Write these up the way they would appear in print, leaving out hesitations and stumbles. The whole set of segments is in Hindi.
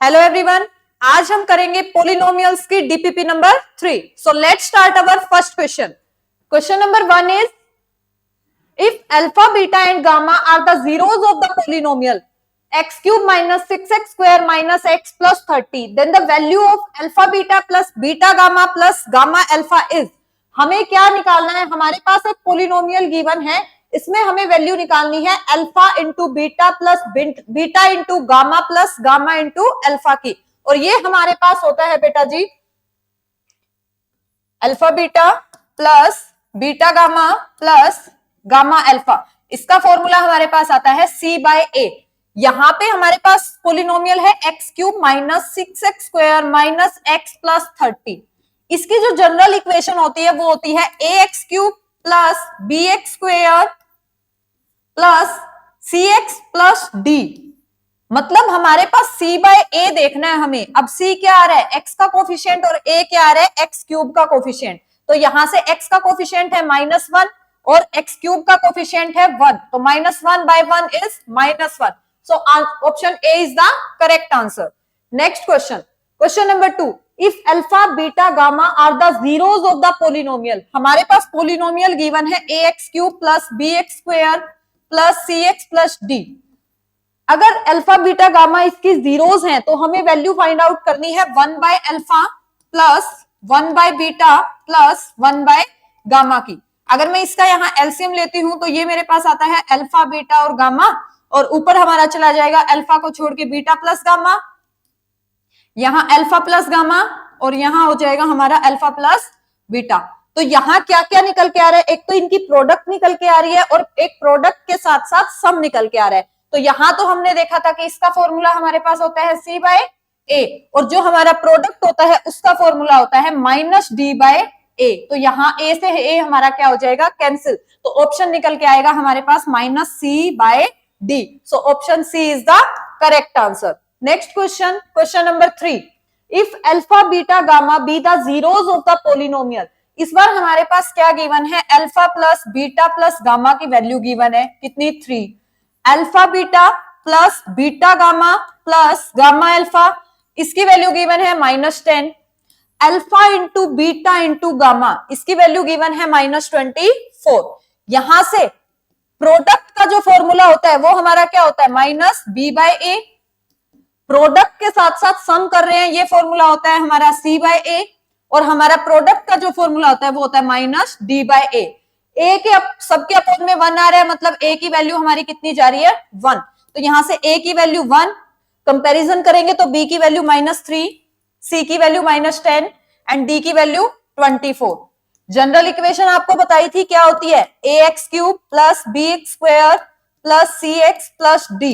हेलो एवरीवन, आज हम करेंगे पोलिनोमियल्स की DPP number 3। So let's start our first question. Question number 1 is if alpha beta and gamma are the zeros of the polynomial x cube minus 6x square minus x plus 30 then the value of alpha beta plus beta gamma plus gamma alpha is। हमें क्या निकालना है? हमारे पास एक पोलिनोमियल गिवन है, इसमें हमें वैल्यू निकालनी है alpha into beta plus beta into gamma plus gamma into alpha की। और ये हमारे पास होता है बेटा जी alpha beta plus beta gamma plus gamma alpha. इसका फॉर्मूला हमारे पास आता है c बाय a। यहां पे हमारे पास पोलिनोमियल है x cube minus 6x square minus x plus 30। इसकी जो जनरल इक्वेशन होती है वो होती है A X cube plus B X square plus C X plus D. मतलब हमारे पास c बाय a देखना है हमें। अब c क्या आ रहा है? x का कोफिशिएंट और a क्या आ रहा है? x क्यूब का कोफिशिएंट। तो यहां से x का कोफिशिएंट है -1 और x क्यूब का कोफिशिएंट है 1, तो -1 by 1 is -1। So option A is the correct answer. Next question, question number 2, if alpha beta gamma are the zeros of the polynomial. हमारे पास पोलिनोमियल गिवन है A X cube plus B X square plus C X plus D. अगर अल्फा बीटा गामा इसकी जीरोस हैं तो हमें वैल्यू फाइंड आउट करनी है 1 by alpha plus 1 by beta plus 1 by gamma की। अगर मैं इसका यहाँ एलसीएम लेती हूं तो ये मेरे पास आता है अल्फा बीटा और गामा, और ऊपर हमारा चला जाएगा अल्फा को छोड़ के बीटा प्लस गामा, यहाँ अल्फा प्लस गामा और यहाँ हो जाएगा हमारा अल्फा प्लस बीटा। तो यहाँ क्या क्या निकल के आ रहा है? एक तो इनकी प्रोडक्ट निकल के आ रही है और एक प्रोडक्ट के साथ साथ सम निकल के आ रहा है। तो यहाँ तो हमने देखा था कि इसका फॉर्मूला हमारे पास होता है c बाय a, और जो हमारा प्रोडक्ट होता है उसका फॉर्मूला होता है -d बाय a। तो यहाँ a से a हमारा क्या हो जाएगा? कैंसिल। तो ऑप्शन निकल के आएगा हमारे पास -c by d। So option c is the correct answer. Next question, question number 3, if alpha beta gamma be the zeros of the polynomial. इस बार हमारे पास क्या गिवन है? Alpha plus beta plus gamma की वैल्यू गिवन है कितनी? 3। Alpha beta plus beta gamma plus gamma alpha, इसकी वैल्यू गिवन है -10। Alpha into beta into gamma, इसकी वैल्यू गिवन है -24। यहां से प्रोडक्ट का जो फॉर्मूला होता है वो हमारा क्या होता है? -b bye a। प्रोडक्ट के साथ साथ सम कर रहे हैं, ये फॉर्मूला होता है हमारा c बाय a, और हमारा प्रोडक्ट का जो फॉर्मूला होता है वो होता है -d बाय a। a के सबके अपोज में 1 आ रहा है, मतलब a की वैल्यू हमारी कितनी जा रही है? 1। तो यहां से a की वैल्यू 1, कंपैरिजन करेंगे तो b की वैल्यू -3, c की वैल्यू -10 एंड d की वैल्यू 24। जनरल इक्वेशन आपको बताई थी क्या होती है? ax cube plus bx square plus cx plus d।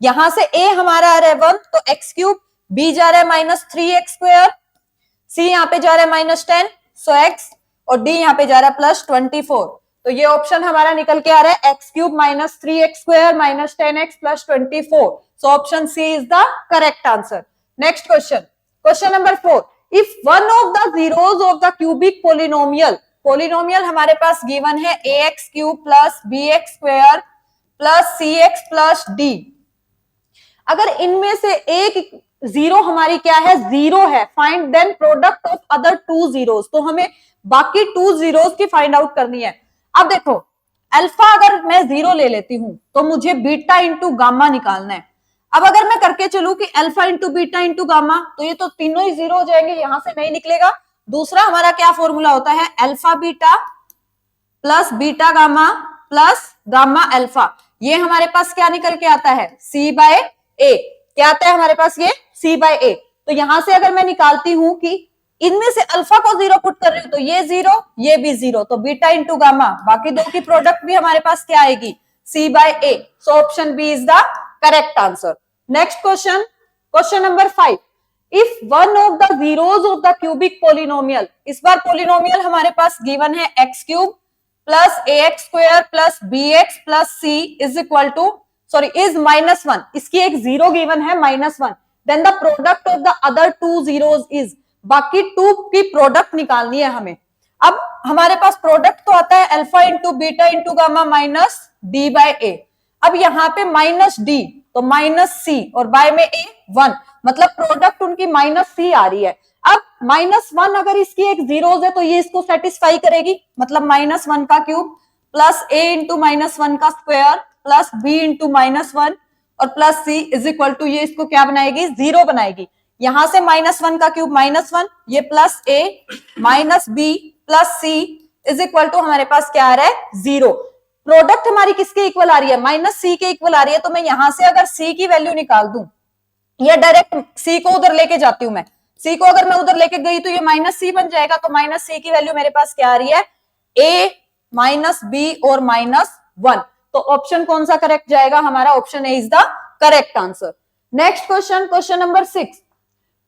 यहां से a हमारा आ रहा है 1, तो x क्यूब, b जा रहा है -3x स्क्वायर, c यहाँ पे जा रहा है -10, सो x, और d यहाँ पे जा रहा है +24। तो ये ऑप्शन हमारा निकल के आ रहा है x cube -3x square -10x plus 24। So option c is the correct answer. Next question, question number 4, if one of the zeros of the cubic polynomial. Polynomial हमारे पास गिवन है ax cube plus bx square plus cx plus d। अगर इनमें से एक जीरो हमारी क्या है? जीरो है, find then product of other 2 zeros. तो हमें बाकी 2 जीरोस की फाइंड आउट करनी है। अब देखो, अल्फा अगर मैं 0 ले लेती हूं तो मुझे बीटा इंटू गामा निकालना है। अब अगर मैं करके चलूं कि alpha into beta into gamma, तो ये तो तीनों ही 0 हो जाएंगे, यहां से नहीं निकलेगा। दूसरा हमारा क्या फॉर्मूला होता है? Alpha beta plus beta gamma plus gamma alpha. ये हमारे पास क्या निकल के आता है? c by a। क्या आता है हमारे पास? ये c बाय a। तो यहां से अगर मैं निकालती हूं कि इनमें से अल्फा को 0 पुट कर रही हूं तो ये 0, ये भी 0, तो बीटा इंटू गामा, बाकी दो की प्रोडक्ट भी हमारे पास क्या आएगी? c by a। So option B is the correct answer. Next question, question number 5, if one of the zeros of the cubic polynomial. इस बार पोलिनोमियल हमारे पास गिवन है x cube plus ax square plus bx plus c is equal to is -1। इसकी एक जीरो गिवन है -1, then the product of the other 2 zeros is. बाकी 2 की प्रोडक्ट निकालनी है हमें। अब हमारे पास प्रोडक्ट तो आता है alpha into beta into gamma -d by a। अब यहाँ पे -d तो माइनस सी, और बाय में ए 1, मतलब प्रोडक्ट उनकी माइनस सी आ रही है। अब -1 अगर इसकी एक जीरोज है तो ये इसको सेटिस्फाई करेगी, मतलब -1 का क्यूब प्लस a इंटू -1 का स्क्वायर प्लस b इंटू -1 और plus c is equal to, ये इसको क्या बनाएगी, 0 बनाएगी। यहां से -1 का क्यूब -1, ये plus a minus b plus c is equal to हमारे पास क्या आ रहा है, 0। प्रोडक्ट हमारी किसके इक्वल आ रही है, -c के इक्वल आ रही है। तो मैं यहां से अगर c की वैल्यू निकाल दूं, या डायरेक्ट c को उधर लेके जाती हूं मैं, c को अगर मैं उधर लेके गई तो ये -c बन जाएगा। तो -c की वैल्यू मेरे पास क्या आ रही है, a माइनस b और -1। तो ऑप्शन कौन सा करेक्ट जाएगा हमारा, option A is the correct answer. Next question, question number 6,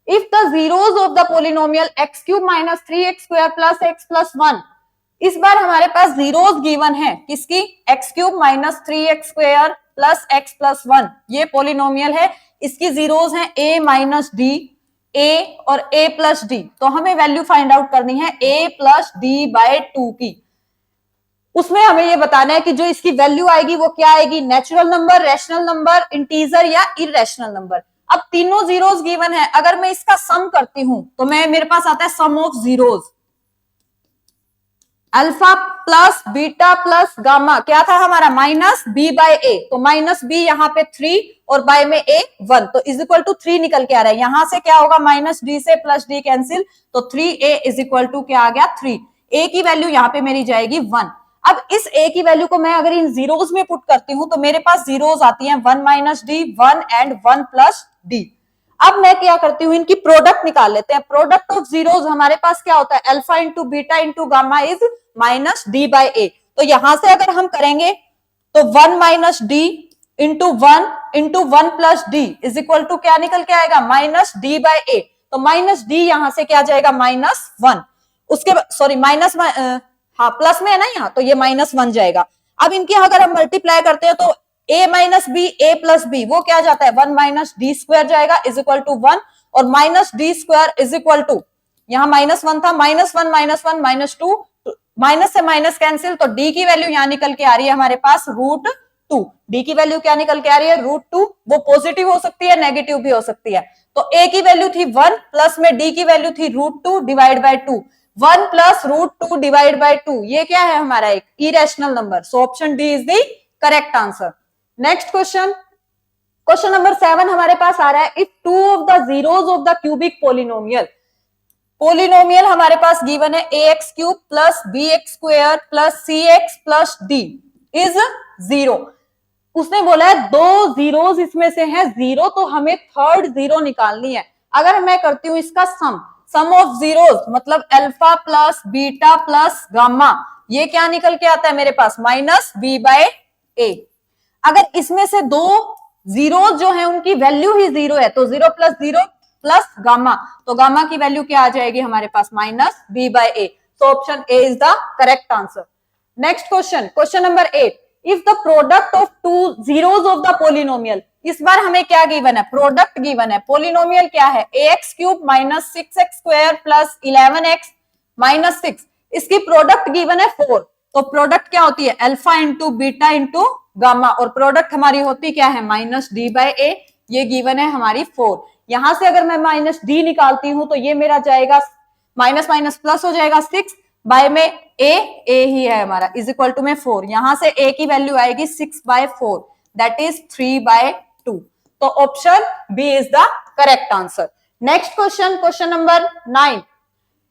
if the zeros of the polynomial x cube minus 3x square plus x plus 1, इस बार हमारे पास जीरोस गिवन है, किसकी, x cube minus 3x square plus x plus 1, ये पोलिनोमियल है, इसकी जीरोस हैं a माइनस डी, a और a प्लस डी। तो हमें वैल्यू फाइंड आउट करनी है a प्लस डी बाय 2 की। उसमें हमें ये बताना है कि जो इसकी वैल्यू आएगी वो क्या आएगी, natural number, rational number, integer या इरेशनल नंबर। अब तीनों जीरोस गिवन है, अगर मैं इसका सम करती हूं तो मेरे पास आता है sum of zeros, alpha plus beta plus gamma, क्या था हमारा, माइनस बी बाय ए। तो माइनस बी यहाँ पे 3 और बाय में ए 1, तो इज इक्वल टू 3 निकल के आ रहा है। यहां से क्या होगा, माइनस डी से प्लस डी कैंसिल, तो 3a इज इक्वल टू क्या आ गया, 3। a की वैल्यू यहाँ पे मेरी जाएगी 1। अब इस a की वैल्यू को मैं अगर इन जीरोस में पुट करती हूं तो मेरे पास जीरोस आती हैं 1 minus D, 1 and 1 plus D. अब मैं क्या करती हूँ, इनकी प्रोडक्ट निकाल लेते हैं। प्रोडक्ट ऑफ जीरोस हमारे पास क्या होता है, alpha into beta into gamma is minus D by A. तो यहां से अगर हम करेंगे तो 1 minus D into 1 plus D is equal to क्या निकल के आएगा, माइनस डी बाई ए। तो माइनस डी यहां से क्या जाएगा, -1। उसके सॉरी माइनस, हाँ प्लस में है ना यहाँ, तो ये -1 जाएगा। अब इनकी अगर हम मल्टीप्लाई करते हैं तो a minus b, a plus b, वो क्या जाता है, 1 माइनस डी स्क्वायर जाएगा इज इक्वल टू 1, और minus d square is equal to, यहाँ -1 था, -1 -2, माइनस से माइनस कैंसिल, तो d की वैल्यू यहाँ निकल के आ रही है हमारे पास √2। d की वैल्यू क्या निकल के आ रही है, √2। वो पॉजिटिव हो सकती है, नेगेटिव भी हो सकती है। तो a की वैल्यू थी 1, प्लस में d की वैल्यू थी √2 divide by 2, 1 plus √2 divide by 2, ये क्या है हमारा, एक irrational number. So option D is the correct answer. Next question, question number 7 हमारे पास आ रहा है, if 2 of the zeros of the cubic polynomial, polynomial हमारे पास गिवन है ax cube plus bx square plus cx plus d is 0। उसने बोला है दो जीरोस इसमें से है 0, तो हमें थर्ड जीरो निकालनी है। अगर मैं करती हूं इसका सम ऑफ जीरोस, मतलब alpha plus beta plus gamma, ये क्या निकल के आता है मेरे पास, माइनस बी बाय ए। अगर इसमें से दो जीरोस जो है उनकी वैल्यू ही 0 है, तो 0 प्लस 0 प्लस गामा, तो गामा की वैल्यू क्या आ जाएगी हमारे पास, minus B by A. So option A is the correct answer. Next question, question number 8, if the product of two zeros of the polynomial, इस बार हमें क्या गिवन है, प्रोडक्ट गिवन है। पोलिनोमियल क्या है, ax cube minus 6x square plus 11x minus 6, इसकी प्रोडक्ट गिवन है 4। तो प्रोडक्ट क्या होती है, alpha into beta into gamma, और प्रोडक्ट हमारी होती क्या है, माइनस डी बाय ए। ये गिवन है हमारी 4। यहां से अगर मैं माइनस डी निकालती हूं तो ये मेरा जाएगा माइनस माइनस प्लस हो जाएगा 6 बाय में ए ही है हमारा, इज इक्वल टू में 4। यहां से ए की वैल्यू आएगी 6 बाय 4, दैट इज 3 बाय 2। तो option B is the correct answer. Next question, question number 9,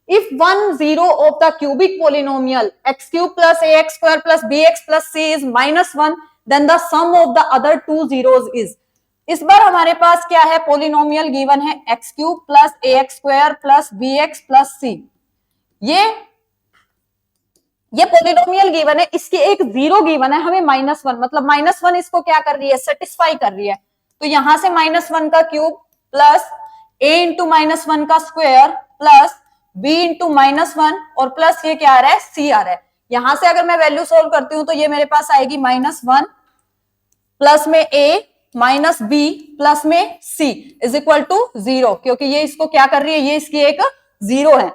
if 1 0 of the cubic polynomial x cube plus ax square plus bx plus c is -1, then the sum of the other two zeros is। इस बार हमारे पास क्या है, पोलिनोमियल गिवन है x cube plus ax square plus bx plus c। ये पोलिनोमियल गिवन है, इसकी एक जीरो गिवन है हमें -1, मतलब -1 इसको क्या कर रही है, सेटिस्फाई कर रही है। तो यहां से -1 का क्यूब प्लस a इंटू -1 का स्क्वायर प्लस b इंटू -1 और प्लस ये क्या आ रहा है, c आ रहा है। यहां से अगर मैं वैल्यू सोल्व करती हूं तो ये मेरे पास आएगी -1 प्लस में a माइनस b प्लस में c इज इक्वल टू 0, क्योंकि ये इसको क्या कर रही है, ये इसकी एक जीरो है।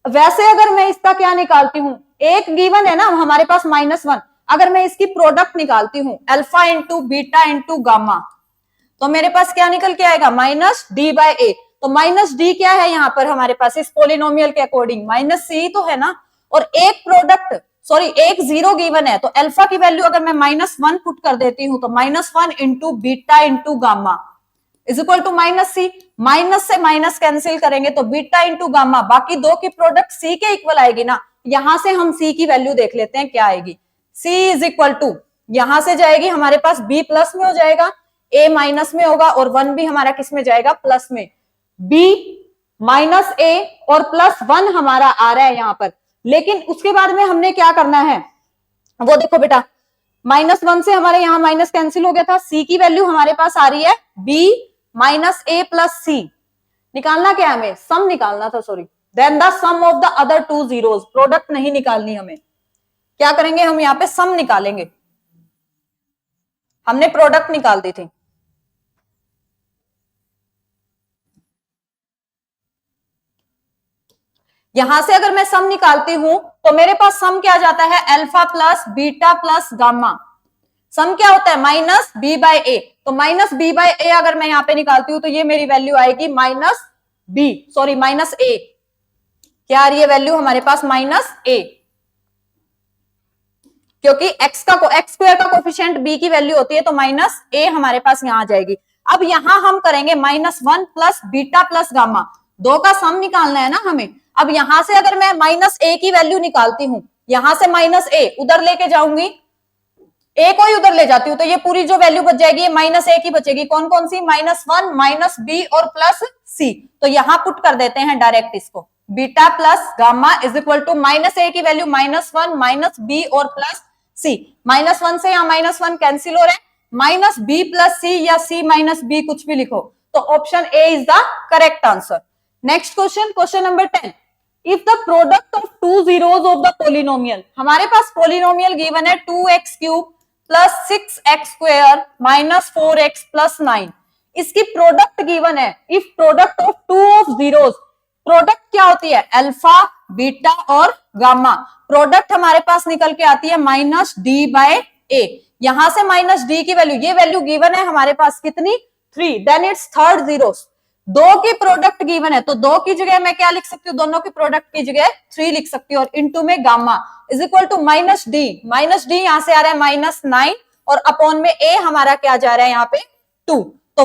वैसे अगर मैं इसका क्या निकालती हूं, एक गिवन है ना हमारे पास -1, अगर मैं इसकी प्रोडक्ट निकालती हूं alpha into beta into gamma, तो मेरे पास क्या निकल के आएगा, माइनस डी बाय ए। तो माइनस डी क्या है यहाँ पर हमारे पास इस पोलिनोमियल के अकॉर्डिंग, माइनस सी तो है ना, और एक प्रोडक्ट सॉरी एक जीरो गिवन है, तो अल्फा की वैल्यू अगर मैं -1 पुट कर देती हूं तो -1 into beta into gamma is equal to minus c. Minus से माइनस कैंसिल करेंगे तो बीटा इंटू गामा, बाकी दो की प्रोडक्ट सी के इक्वल आएगी ना, यहां से हम सी की वैल्यू देख लेते हैं क्या आएगी। सी इज इक्वल टू यहां से जाएगी हमारे पास बी प्लस में हो जाएगा, ए माइनस में होगा और 1 भी हमारा किस में जाएगा, प्लस में। बी माइनस ए और +1 हमारा आ रहा है यहां पर, लेकिन उसके बाद में हमने क्या करना है वो देखो बेटा, -1 से हमारे यहां माइनस कैंसिल हो गया था, सी की वैल्यू हमारे पास आ रही है b minus a plus c. निकालना क्या है हमें, सम निकालना था, sorry, then the sum of the other two zeros, product नहीं निकालनी हमें। क्या करेंगे हम यहाँ पे सम निकालेंगे, हमने प्रोडक्ट निकाल दी थी। यहां से अगर मैं सम निकालती हूं तो मेरे पास सम क्या जाता है, alpha plus beta plus gamma. Sum क्या होता है, माइनस बी बाय ए। तो माइनस बी बाय ए अगर मैं यहां पे निकालती हूं तो ये मेरी वैल्यू आएगी माइनस बी, सॉरी माइनस ए। क्या आ रही है वैल्यू हमारे पास, माइनस ए, क्योंकि एक्स स्क्वायर का कोफिशिएंट बी की वैल्यू होती है, तो माइनस ए हमारे पास यहां आ जाएगी। अब यहां हम करेंगे -1 प्लस बीटा प्लस गामा, दो का सम निकालना है ना हमें। अब यहां से अगर मैं माइनस ए की वैल्यू निकालती हूं, यहां से माइनस ए उधर लेके जाऊंगी, ए को ही उधर ले जाती हूं, तो ये पूरी जो वैल्यू बच जाएगी ये माइनस ए की बचेगी। कौन कौन सी, -1 माइनस बी और प्लस सी। तो यहां पुट कर देते हैं डायरेक्ट इसको, beta plus gamma is equal to minus A की वैल्यू -1 माइनस बी और प्लस सी। -1 से यहां -1 कैंसिल हो रहा है, माइनस बी प्लस सी या सी माइनस बी, कुछ भी लिखो। तो option A is the correct answer. Next question, question number 10, if the product of two zeros of the polynomial, हमारे पास पोलिनोमियल गिवन है 2x cube plus 6x square minus 4x plus 9, इसकी प्रोडक्ट गिवन है। If product of two of zeros, product क्या होती है, अल्फा बीटा और गामा, प्रोडक्ट हमारे पास निकल के आती है माइनस डी बाय ए। यहां से माइनस डी की वैल्यू, ये वैल्यू गिवन है हमारे पास कितनी, 3, देन इट्स थर्ड जीरोस। दो की प्रोडक्ट गिवन है तो दो की जगह मैं क्या लिख सकती हूँ, दोनों की प्रोडक्ट की जगह 3 लिख सकती हूँ, और इनटू में gamma is equal to minus d यहां से आ रहा है -9 और अपॉन में ए हमारा क्या जा रहा है यहाँ पे 2। तो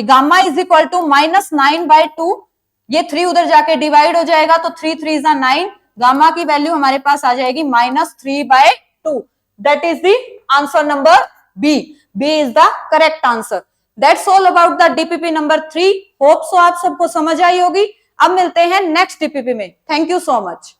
गामा इज इक्वल टू -9/2, ये 3 उधर जाके डिवाइड हो जाएगा तो 3 3 is 9, गामा की वैल्यू हमारे पास आ जाएगी -3/2। That is the answer number B. B is the correct answer. That's all about the DPP number 3। Hope so आप सबको समझ आई होगी। अब मिलते हैं नेक्स्ट डीपीपी में। Thank you so much.